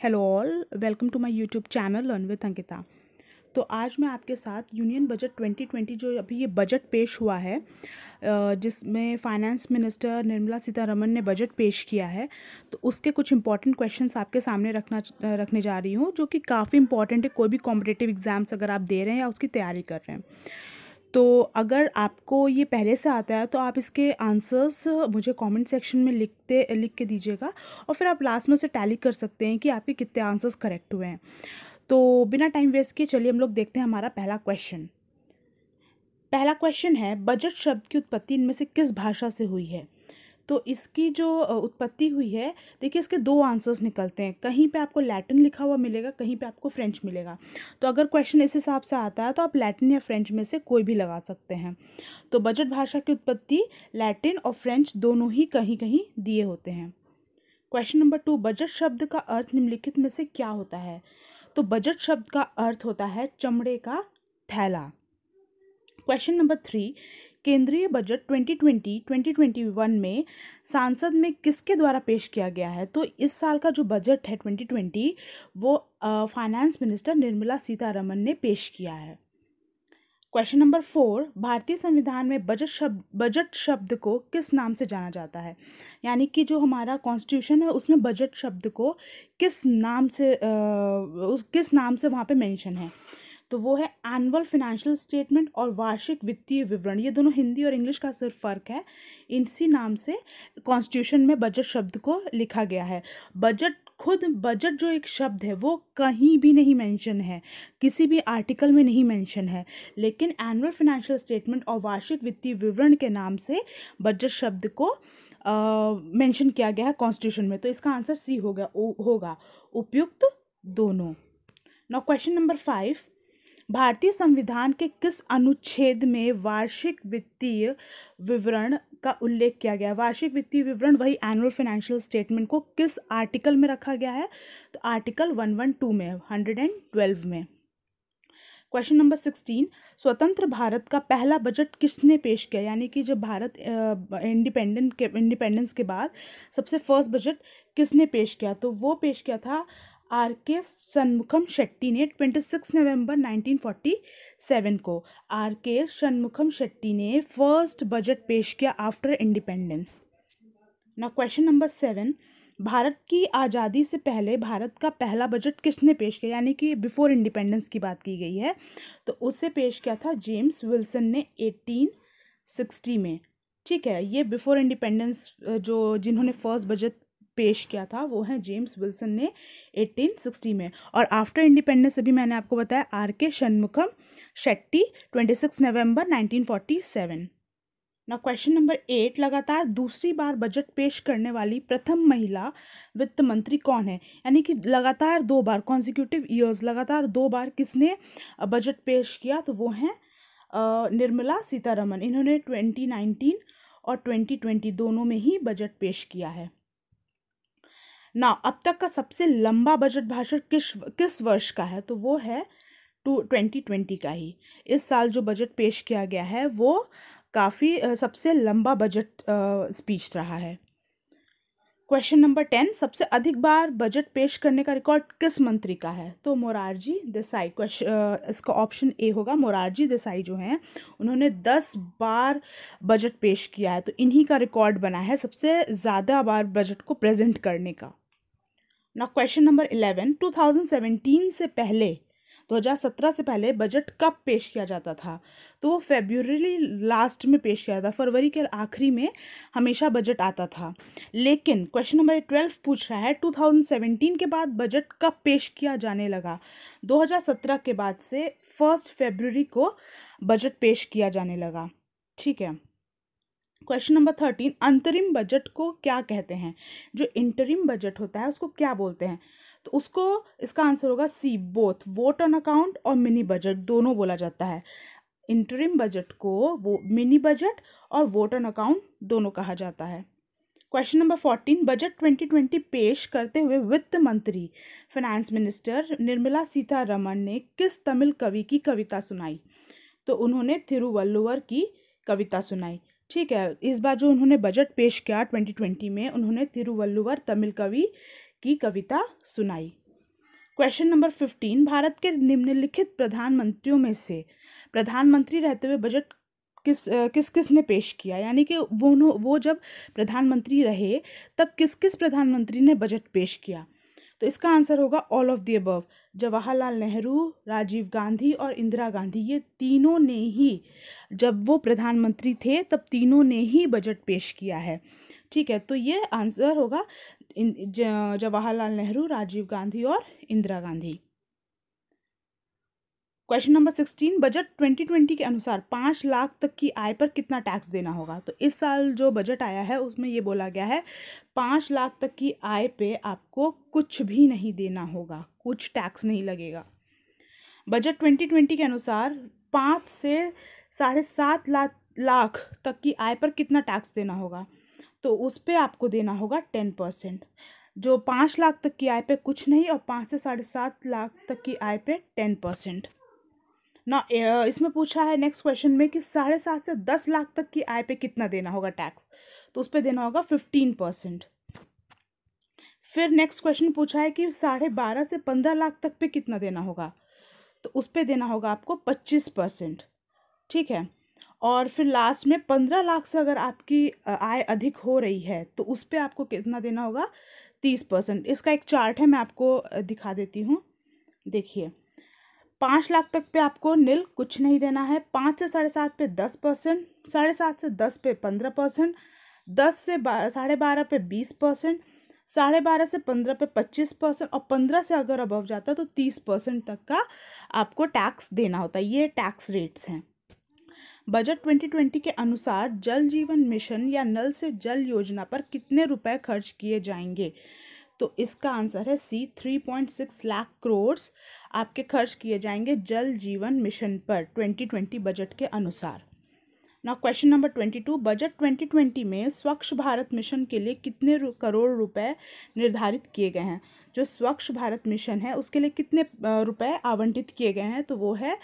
Hello all, welcome to my YouTube channel learn with Ankita. तो आज मैं आपके साथ यूनियन बजट 2020 जो अभी ये बजट पेश हुआ है, जिसमें फाइनेंस मिनिस्टर निर्मला सीतारमण ने बजट पेश किया है, तो उसके कुछ इंपॉर्टेंट क्वेश्चंस आपके सामने रखने जा रही हूँ, जो कि काफ़ी इंपॉर्टेंट है। कोई भी कॉम्पिटिटिव एग्जाम्स अगर आप दे रहे हैं या उसकी तैयारी कर रहे हैं, तो अगर आपको ये पहले से आता है तो आप इसके आंसर्स मुझे कमेंट सेक्शन में लिख के दीजिएगा, और फिर आप लास्ट में उसे टैली कर सकते हैं कि आपके कितने आंसर्स करेक्ट हुए हैं। तो बिना टाइम वेस्ट किए चलिए हम लोग देखते हैं हमारा पहला क्वेश्चन है, बजट शब्द की उत्पत्ति इनमें से किस भाषा से हुई है? तो इसकी जो उत्पत्ति हुई है, देखिए इसके दो आंसर्स निकलते हैं। कहीं पे आपको लैटिन लिखा हुआ मिलेगा, कहीं पे आपको फ्रेंच मिलेगा। तो अगर क्वेश्चन इस हिसाब से आता है तो आप लैटिन या फ्रेंच में से कोई भी लगा सकते हैं। तो बजट भाषा की उत्पत्ति लैटिन और फ्रेंच दोनों ही कहीं कहीं दिए होते हैं। क्वेश्चन नंबर 2, बजट शब्द का अर्थ निम्नलिखित में से क्या होता है? तो बजट शब्द का अर्थ होता है चमड़े का थैला। क्वेश्चन नंबर 3, केंद्रीय बजट 2020-2021 में संसद में किसके द्वारा पेश किया गया है? तो इस साल का जो बजट है 2020, वो फाइनेंस मिनिस्टर निर्मला सीतारमण ने पेश किया है। क्वेश्चन नंबर 4, भारतीय संविधान में बजट शब्द को किस नाम से जाना जाता है? यानी कि जो हमारा कॉन्स्टिट्यूशन है उसमें बजट शब्द को किस नाम से वहाँ पे मेंशन है? तो वो है एनुअल फाइनेंशियल स्टेटमेंट और वार्षिक वित्तीय विवरण। ये दोनों हिंदी और इंग्लिश का सिर्फ फ़र्क है। इसी नाम से कॉन्स्टिट्यूशन में बजट शब्द को लिखा गया है। बजट जो एक शब्द है वो कहीं भी नहीं मेंशन है, किसी भी आर्टिकल में नहीं मेंशन है, लेकिन एनुअल फाइनेंशियल स्टेटमेंट और वार्षिक वित्तीय विवरण के नाम से बजट शब्द को मेंशन किया गया है कॉन्स्टिट्यूशन में। तो इसका आंसर सी होगा उपयुक्त दोनों। नाउ क्वेश्चन नंबर 5, भारतीय संविधान के किस अनुच्छेद में वार्षिक वित्तीय विवरण का उल्लेख किया गया है? वार्षिक वित्तीय विवरण वही एनुअल फाइनेंशियल स्टेटमेंट को किस आर्टिकल में रखा गया है? तो आर्टिकल 112 में, 112 में। क्वेश्चन नंबर 16, स्वतंत्र भारत का पहला बजट किसने पेश किया? यानी कि जब भारत इंडिपेंडेंस के बाद सबसे फर्स्ट बजट किसने पेश किया? तो वो पेश किया था आर.के. शनमुखम शेट्टी ने 26 नवंबर 1947 को। आर.के. शनमुखम शेट्टी ने फर्स्ट बजट पेश किया after independence. Now question number 7, Bharat की आज़ादी से पहले भारत का पहला बजट किसने पेश किया? यानी कि बिफोर इंडिपेंडेंस की बात की गई है, तो उसे पेश किया था जेम्स विल्सन ने 1860 में। ठीक है, ये बिफोर इंडिपेंडेंस जिन्होंने फर्स्ट बजट पेश किया था वो है जेम्स विल्सन ने 1860 में। और आफ्टर इंडिपेंडेंस अभी मैंने आपको बताया आर.के. शनमुखम शेट्टी 26 नवंबर 1947। ना क्वेश्चन नंबर 8, लगातार दूसरी बार बजट पेश करने वाली प्रथम महिला वित्त मंत्री कौन है? यानी कि लगातार 2 बार, कॉन्जिक्यूटिव ईयर्स, लगातार 2 बार किसने बजट पेश किया? तो वो हैं निर्मला सीतारमण। इन्होंने 2019 और 2020 दोनों में ही बजट पेश किया है ना। अब तक का सबसे लंबा बजट भाषण किस वर्ष का है? तो वो है 2020 का ही। इस साल जो बजट पेश किया गया है वो काफ़ी सबसे लंबा बजट स्पीच रहा है। क्वेश्चन नंबर 10, सबसे अधिक बार बजट पेश करने का रिकॉर्ड किस मंत्री का है? तो मोरारजी देसाई। इसका ऑप्शन ए होगा। मोरारजी देसाई जो हैं उन्होंने 10 बार बजट पेश किया है, तो इन्हीं का रिकॉर्ड बना है सबसे ज़्यादा बार बजट को प्रेजेंट करने का। ना क्वेश्चन नंबर 11, 2017 से पहले 2017 से पहले बजट कब पेश किया जाता था? तो वो फरवरी लास्ट में पेश किया था, फरवरी के आखिरी में हमेशा बजट आता था। लेकिन क्वेश्चन नंबर 12 पूछ रहा है 2017 के बाद बजट कब पेश किया जाने लगा? 2017 के बाद से 1 फरवरी को बजट पेश किया जाने लगा। ठीक है। क्वेश्चन नंबर 13, अंतरिम बजट को क्या कहते हैं? जो इंटरिम बजट होता है उसको क्या बोलते हैं? तो उसको, इसका आंसर होगा सी, बोथ, वोट ऑन अकाउंट और मिनी बजट दोनों बोला जाता है। इंटरिम बजट को वो मिनी बजट और वोट ऑन अकाउंट दोनों कहा जाता है। क्वेश्चन नंबर 14, बजट 2020 पेश करते हुए वित्त मंत्री फाइनेंस मिनिस्टर निर्मला सीतारमण ने किस तमिल कवि की कविता सुनाई? तो उन्होंने तिरुवल्लुवर की कविता सुनाई। ठीक है, इस बार जो उन्होंने बजट पेश किया 2020 में, उन्होंने तिरुवल्लुवर तमिल कवि की कविता सुनाई। क्वेश्चन नंबर 15, भारत के निम्नलिखित प्रधानमंत्रियों में से प्रधानमंत्री रहते हुए बजट किस ने पेश किया, यानी कि वो जब प्रधानमंत्री रहे तब किस किस प्रधानमंत्री ने बजट पेश किया। तो इसका आंसर होगा all of the above. Jawaharlal Nehru, Rajiv Gandhi और इंदिरा गांधी, ये तीनों ने ही, जब वो प्रधानमंत्री थे तब तीनों ने ही बजट पेश किया है। ठीक है, तो ये आंसर होगा जवाहरलाल नेहरू, राजीव गांधी और Indira Gandhi. Question number 16, budget 2020 के अनुसार 5 लाख तक की आय पर कितना टैक्स देना होगा। तो इस साल जो बजट आया है उसमें ये बोला गया है 5 लाख तक की आय पे आपको कुछ भी नहीं देना होगा, कुछ टैक्स नहीं लगेगा। बजट 2020 के अनुसार 5 से 7.5 लाख तक की आय पर कितना टैक्स देना होगा। तो उस पर आपको देना होगा 10%। जो 5 लाख तक की आय पे कुछ नहीं और 5 से 7.5 लाख तक की आय पे 10%। ना इसमें पूछा है नेक्स्ट क्वेश्चन में कि 7.5 से 10 लाख तक की आय पे कितना देना होगा टैक्स। तो उस पर देना होगा 15%। फिर नेक्स्ट क्वेश्चन पूछा है कि 12.5 से 15 लाख तक पे कितना देना होगा। तो उस पर देना होगा आपको 25%। ठीक है, और फिर लास्ट में 15 लाख से अगर आपकी आय अधिक हो रही है तो उस पर आपको कितना देना होगा, 30%। इसका एक चार्ट है, मैं आपको दिखा देती हूँ। देखिए, 5 लाख तक पे आपको नील, कुछ नहीं देना है। 5 से 7.5 पे 10%, 7.5 से 10 पे 15%, 10 से 12.5 पे 20%, 12.5 से 15 पे 25% और 15 से अगर अबव जाता है तो 30% तक का आपको टैक्स देना होता है। ये टैक्स रेट्स हैं। बजट 2020 के अनुसार जल जीवन मिशन या नल से जल योजना पर कितने रुपए खर्च किए जाएंगे। तो इसका आंसर है सी, 3.6 लाख करोड़ आपके खर्च किए जाएंगे जल जीवन मिशन पर 2020 बजट के अनुसार। नाउ क्वेश्चन नंबर 22, बजट 2020 में स्वच्छ भारत मिशन के लिए कितने करोड़ रुपए निर्धारित किए गए हैं। जो स्वच्छ भारत मिशन है उसके लिए कितने रुपए आवंटित किए गए हैं। तो वो है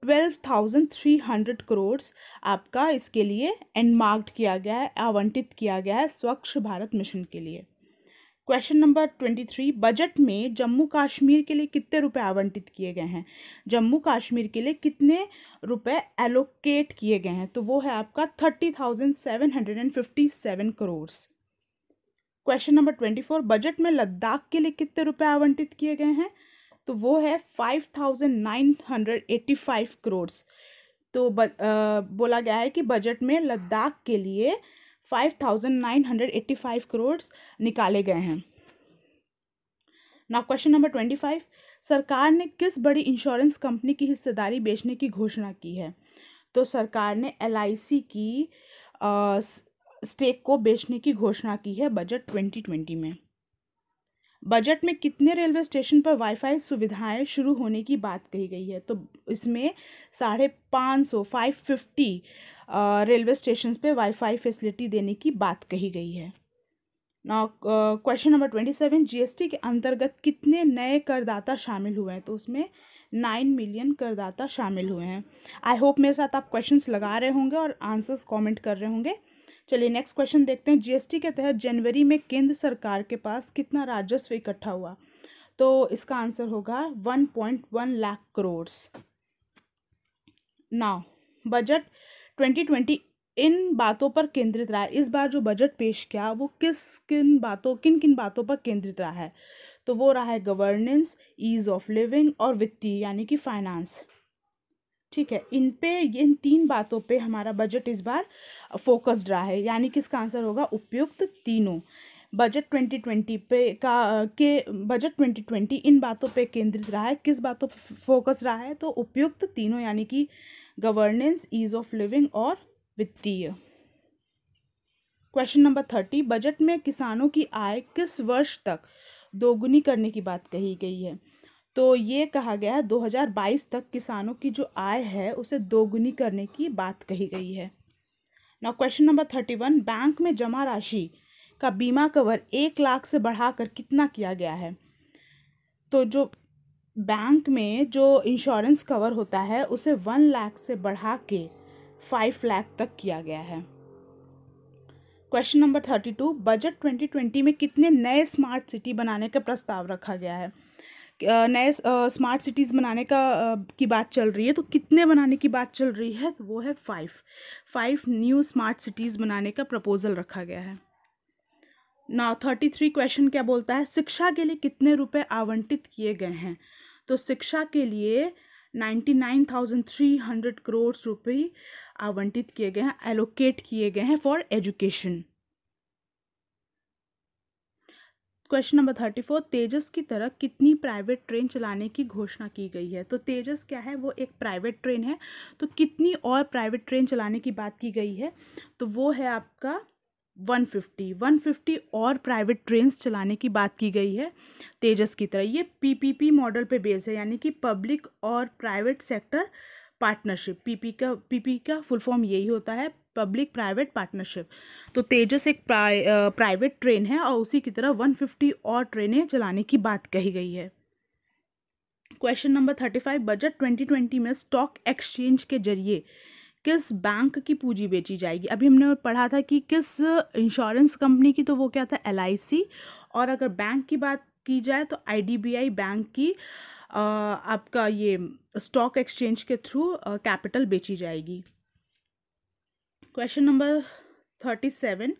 12,300 करोड़ आपका इसके लिए एनमार्क्ड किया गया है, आवंटित किया गया है स्वच्छ भारत मिशन के लिए। क्वेश्चन नंबर 23, बजट में जम्मू कश्मीर के लिए कितने रुपए आवंटित किए गए हैं। जम्मू कश्मीर के लिए कितने रुपए एलोकेट किए गए हैं। तो वो है आपका 30,757 करोड़। क्वेश्चन नंबर 24, बजट में लद्दाख के लिए कितने रुपए आवंटित किए गए हैं। तो वो है 5,985 करोड़। तो बोला गया है कि बजट में लद्दाख के लिए 5,985 करोड़ निकाले गए हैं। नाउ क्वेश्चन नंबर 25, सरकार ने किस बड़ी इंश्योरेंस कंपनी की हिस्सेदारी बेचने की घोषणा की है। तो सरकार ने LIC की स्टेक को बेचने की घोषणा की है बजट 2020 में। बजट में कितने रेलवे स्टेशन पर वाईफाई सुविधाएं शुरू होने की बात कही गई है। तो इसमें 550 रेलवे स्टेशन पे वाईफाई फैसिलिटी देने की बात कही गई है। नाउ क्वेश्चन नंबर 27, GST के अंतर्गत कितने नए करदाता शामिल हुए हैं। तो उसमें 9 मिलियन करदाता शामिल हुए हैं। आई होप मेरे साथ आप क्वेश्चंस लगा रहे होंगे और आंसर्स कमेंट कर रहे होंगे। चलिए नेक्स्ट क्वेश्चन देखते हैं। GST के तहत जनवरी में केंद्र सरकार के पास कितना राजस्व इकट्ठा हुआ। तो इसका आंसर होगा 1.1 लाख करोड़। नाउ बजट 2020 इन बातों पर केंद्रित रहा है। इस बार जो बजट पेश किया वो किन किन बातों पर केंद्रित रहा है। तो वो रहा है गवर्नेंस, ईज ऑफ लिविंग और वित्तीय यानी कि फाइनेंस। ठीक है, इन 3 बातों पे हमारा बजट इस बार फोकस्ड रहा है, यानी कि इसका आंसर होगा उपयुक्त तीनों। बजट 2020 बजट 2020 इन बातों पे केंद्रित रहा है। किस बातों पे फोकस रहा है। तो उपयुक्त तीनों यानी कि गवर्नेंस, ईज ऑफ लिविंग और वित्तीय। क्वेश्चन नंबर 30, बजट में किसानों की आय किस वर्ष तक दोगुनी करने की बात कही गई है। तो ये कहा गया है 2022 तक किसानों की जो आय है उसे दोगुनी करने की बात कही गई है। नाउ क्वेश्चन नंबर 31, बैंक में जमा राशि का बीमा कवर 1 लाख से बढ़ाकर कितना किया गया है। तो जो बैंक में जो इंश्योरेंस कवर होता है उसे 1 लाख से बढ़ा के 5 लाख तक किया गया है। क्वेश्चन नंबर 32, बजट 2020 में कितने नए स्मार्ट सिटी बनाने का प्रस्ताव रखा गया है। नए स्मार्ट सिटीज़ बनाने की बात चल रही है, तो कितने बनाने की बात चल रही है? तो वो है 5 न्यू स्मार्ट सिटीज़ बनाने का प्रपोजल रखा गया है। नाउ 33 क्वेश्चन क्या बोलता है, शिक्षा के लिए कितने रुपए आवंटित किए गए हैं? तो शिक्षा के लिए 99,300 करोड़ रुपए आवंटित किए गए हैं, एलोकेट किए गए हैं फॉर एजुकेशन। क्वेश्चन नंबर 34, तेजस की तरह कितनी प्राइवेट ट्रेन चलाने की घोषणा की गई है? तो तेजस क्या है, वो एक प्राइवेट ट्रेन है, तो कितनी और प्राइवेट ट्रेन चलाने की बात की गई है? तो वो है आपका 150 और प्राइवेट ट्रेन्स चलाने की बात की गई है तेजस की तरह। ये पीपीपी मॉडल पे बेस है, यानी कि पब्लिक और प्राइवेट सेक्टर पार्टनरशिप। पीपी का फुल फॉर्म यही होता है, पब्लिक प्राइवेट पार्टनरशिप। तो तेजस एक प्राइवेट ट्रेन है और उसी की तरह 150 और ट्रेनें चलाने की बात कही गई है। क्वेश्चन नंबर 35, बजट 2020 में स्टॉक एक्सचेंज के जरिए किस बैंक की पूंजी बेची जाएगी? अभी हमने पढ़ा था कि किस इंश्योरेंस कंपनी की, तो वो क्या था, LIC। और अगर बैंक की बात की जाए तो IDBI बैंक की आपका ये स्टॉक एक्सचेंज के थ्रू कैपिटल बेची जाएगी। क्वेश्चन नंबर 37,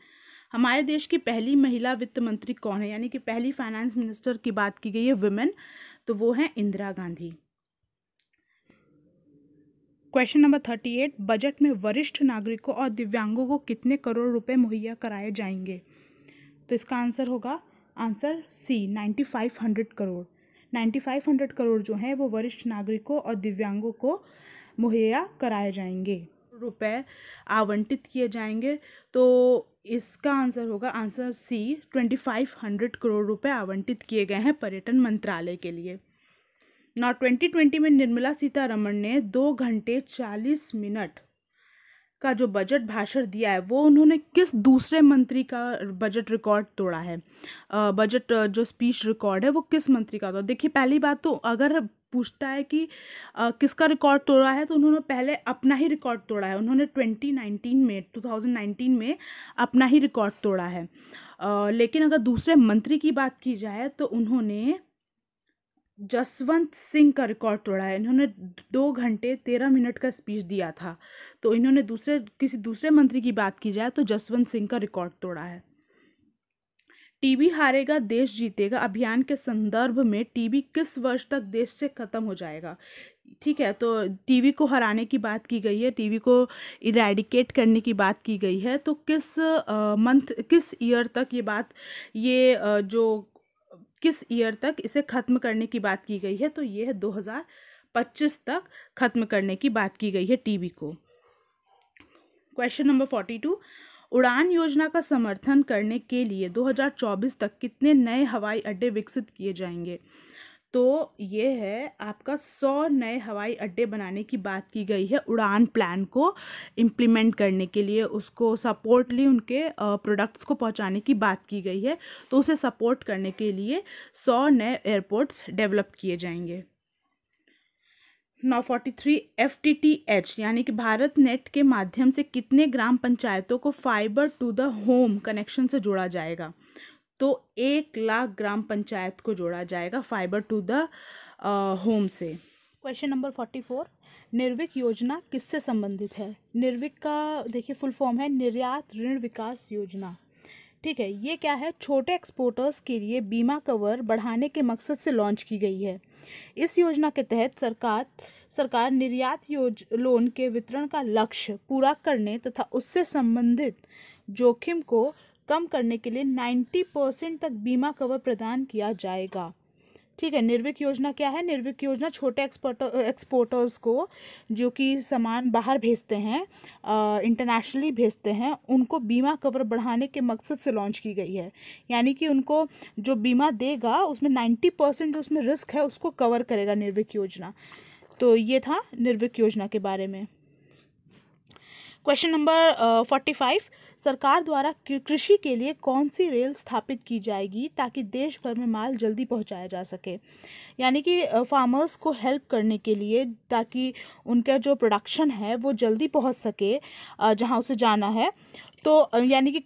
हमारे देश की पहली महिला वित्त मंत्री कौन है? यानी कि पहली फाइनेंस मिनिस्टर की बात की गई है, वुमेन, तो वो है Indira Gandhi. Question number 38, budget में वरिष्ठ नागरिकों और दिव्यांगों को कितने करोड़ रुपए मुहैया कराए जाएंगे? तो इसका आंसर होगा, आंसर सी, 9500 करोड़। 9500 करोड़ जो है वो वरिष्ठ नागरिकों और दिव्यांगों को मुहैया कराए जाएंगे, रुपए आवंटित किए जाएंगे। तो इसका आंसर होगा, आंसर सी, 2500 करोड़ रुपए आवंटित किए गए हैं पर्यटन मंत्रालय के लिए। ना 2020 में निर्मला सीतारमण ने 2 घंटे 40 मिनट का जो बजट भाषण दिया है, वो उन्होंने किस दूसरे मंत्री का बजट रिकॉर्ड तोड़ा है? बजट जो स्पीच रिकॉर्ड है वो किस मंत्री का था? देखिए, पहली बात तो अगर पूछता है कि किसका रिकॉर्ड तोड़ा है, तो उन्होंने पहले अपना ही रिकॉर्ड तोड़ा है। उन्होंने 2019 में अपना ही रिकॉर्ड तोड़ा है। लेकिन अगर दूसरे मंत्री की बात की जाए तो उन्होंने जसवंत सिंह का रिकॉर्ड तोड़ा है। इन्होंने 2 घंटे 13 मिनट का स्पीच दिया था। तो इन्होंने किसी दूसरे मंत्री की बात की जाए तो जसवंत सिंह का रिकॉर्ड तोड़ा है। टीबी हारेगा देश जीतेगा अभियान के संदर्भ में टीबी किस वर्ष तक देश से खत्म हो जाएगा? ठीक है, तो टीबी को हराने की बात की गई है, टीबी को इरेडिकेट करने की बात की गई है। तो किस ईयर तक किस ईयर तक इसे खत्म करने की बात की गई है? तो ये है 2025 तक खत्म करने की बात की गई है टीबी को। क्वेश्चन नंबर 42, उड़ान योजना का समर्थन करने के लिए 2024 तक कितने नए हवाई अड्डे विकसित किए जाएंगे? तो ये है आपका 100 नए हवाई अड्डे बनाने की बात की गई है उड़ान प्लान को इम्प्लीमेंट करने के लिए, उसको सपोर्टली उनके प्रोडक्ट्स को पहुंचाने की बात की गई है। तो उसे सपोर्ट करने के लिए 100 नए एयरपोर्ट्स डेवलप किए जाएंगे। 43 FTTH यानी कि भारत नेट के माध्यम से कितने ग्राम पंचायतों को fibre to the home connection से जोड़ा जाएगा? तो 1 लाख ग्राम पंचायत को जोड़ा जाएगा फाइबर टू द होम से। क्वेश्चन नंबर 44, निर्विक योजना किससे संबंधित है? निर्विक का देखिए फुल फॉर्म है निर्यात ऋण विकास योजना। ठीक है, ये क्या है, छोटे एक्सपोर्टर्स के लिए बीमा कवर बढ़ाने के मकसद से लॉन्च की गई है। इस योजना के तहत सरकार निर्यात लोन के वितरण का लक्ष्य पूरा करने तथा उससे संबंधित जोखिम को कम करने के लिए 90% तक बीमा कवर प्रदान किया जाएगा। ठीक है, निर्विक योजना क्या है? निर्विक योजना छोटे एक्सपोर्टर्स को जो कि सामान बाहर भेजते हैं, इंटरनेशनली भेजते हैं, उनको बीमा कवर बढ़ाने के मकसद से लॉन्च की गई है। यानी कि उनको जो बीमा देगा उसमें 90% जो उसमें रिस्क है उसको कवर करेगा निर्विक योजना। तो ये था निर्विक योजना के बारे में। क्वेश्चन नंबर 45, सरकार द्वारा कृषि के लिए कौन सी रेल स्थापित की जाएगी ताकि देश भर में माल जल्दी पहुंचाया जा सके? यानी कि फार्मर्स को हेल्प करने के लिए, ताकि उनका जो प्रोडक्शन है वो जल्दी पहुंच सके जहां उसे जाना है। तो यानी कि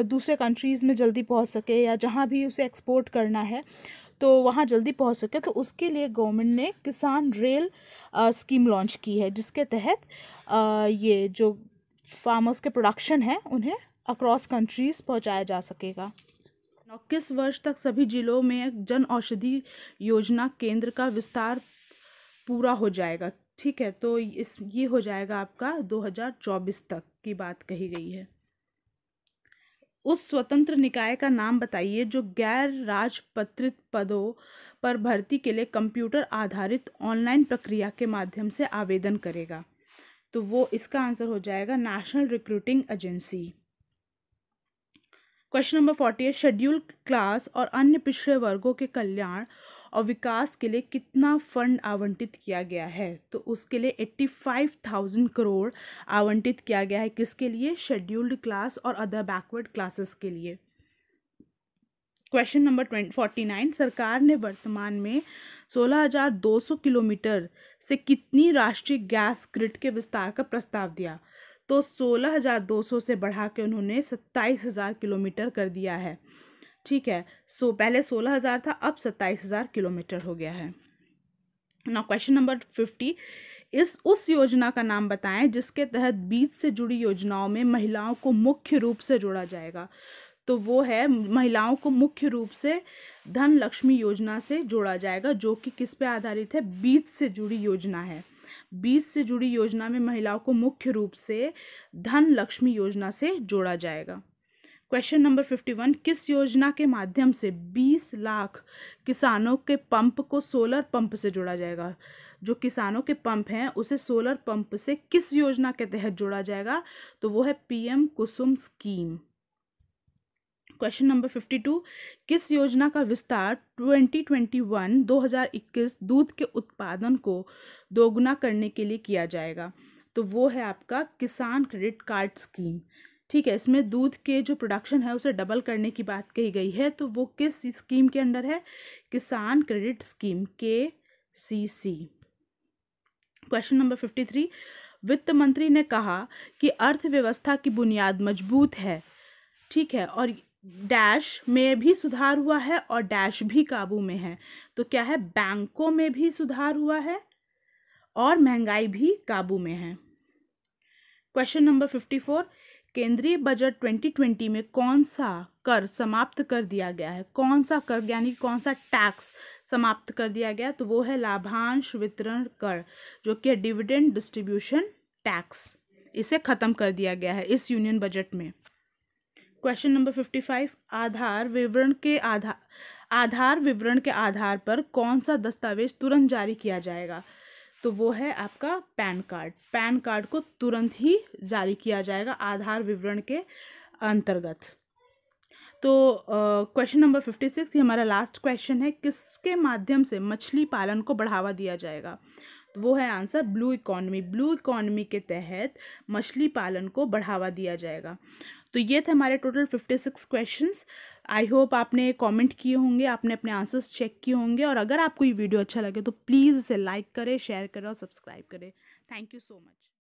दूसरे कंट्रीज़ में जल्दी पहुंच सके या जहां भी उसे एक्सपोर्ट करना है। तो वहाँ जल्दी पहुँच सके, तो उसके लिए गवर्नमेंट ने किसान रेल स्कीम लॉन्च की है, जिसके तहत ये जो फार्मर्स के प्रोडक्शन है उन्हें अक्रॉस कंट्रीज पहुँचाया जा सकेगा। 21 वर्ष तक सभी जिलों में जन औषधि योजना केंद्र का विस्तार पूरा हो जाएगा। ठीक है, तो ये हो जाएगा आपका 2024 तक की बात कही गई है। उस स्वतंत्र निकाय का नाम बताइए जो गैर राजपत्रित पदों पर भर्ती के लिए कंप्यूटर आधारित ऑनलाइन प्रक्रिया के माध्यम से आवेदन करेगा। तो वो इसका आंसर हो जाएगा national recruiting agency. Question number 48, schedule class और अन्य पिछड़े वर्गों के कल्याण और विकास के लिए कितना फंड आवंटित किया गया है? तो उसके लिए 85,000 करोड़ आवंटित किया गया है। किसके लिए? शेड्यूल्ड क्लास और अदर बैकवर्ड क्लासेस के लिए। क्वेश्चन नंबर 49, सरकार ने वर्तमान में 16,200 किलोमीटर से कितनी राष्ट्रीय गैस ग्रिड के विस्तार का प्रस्ताव दिया? तो 16,200 से बढ़ा के उन्होंने 27,000 किलोमीटर कर दिया है। ठीक है, पहले 16,000 था, अब 27,000 किलोमीटर हो गया है। नाउ क्वेश्चन नंबर 50, उस योजना का नाम बताएं जिसके तहत बीज से जुड़ी योजनाओं में महिलाओं को मुख्य रूप से जोड़ा जाएगा। तो वो है, महिलाओं को मुख्य रूप से धन लक्ष्मी योजना से जोड़ा जाएगा, जो कि किस पे आधारित है? बीज से जुड़ी योजना है। बीज से जुड़ी योजना में महिलाओं को मुख्य रूप से धन लक्ष्मी योजना से जोड़ा जाएगा। क्वेश्चन नंबर 51, किस योजना के माध्यम से 20 लाख किसानों के पंप को सोलर पंप से जोड़ा जाएगा? जो किसानों के पंप हैं उसे सोलर पंप से किस योजना के तहत जोड़ा जाएगा? तो वो है पीएम कुसुम स्कीम। क्वेश्चन नंबर 52, किस योजना का विस्तार 2021-2021 दूध के उत्पादन को दोगुना करने के लिए किया जाएगा? तो वो है आपका किसान क्रेडिट कार्ड स्कीम। ठीक है, इसमें दूध के जो प्रोडक्शन है उसे डबल करने की बात कही गई है। तो वो किस स्कीम के अंडर है? किसान credit scheme, KCC। Question number 53, वित्त मंत्री ने कहा कि अर्थव्यवस्था की बुनियाद मजबूत है। ठीक है, और डैश में भी सुधार हुआ है और डैश भी काबू में है। तो क्या है? बैंकों में भी सुधार हुआ है और महंगाई भी काबू में है। क्वेश्चन नंबर 54, केंद्रीय बजट 2020 में कौन सा कर समाप्त कर दिया गया है? कौन सा कर यानी कौन सा टैक्स समाप्त कर दिया गया? तो वो है लाभांश वितरण कर, जो कि डिविडेंड डिस्ट्रीब्यूशन टैक्स। इसे खत्म कर दिया गया है इस यूनियन बजट में। क्वेश्चन नंबर 55, आधार विवरण के आधार पर कौन सा दस्तावेज तुरंत जारी किया जाएगा? तो वो है आपका पैन कार्ड। पैन कार्ड को तुरंत ही जारी किया जाएगा आधार विवरण के अंतर्गत। तो क्वेश्चन नंबर 56, ये हमारा लास्ट क्वेश्चन है, किसके माध्यम से मछली पालन को बढ़ावा दिया जाएगा? तो वो है answer blue economy. Blue economy के तहत मछली पालन को बढ़ावा दिया जाएगा। तो ये थे हमारे टोटल 56 क्वेश्चंस। आई होप आपने कमेंट किए होंगे, आपने अपने आंसर्स चेक किए होंगे, और अगर आपको ये वीडियो अच्छा लगे तो प्लीज़ इसे लाइक करें, शेयर करें और सब्सक्राइब करें। Thank you so much.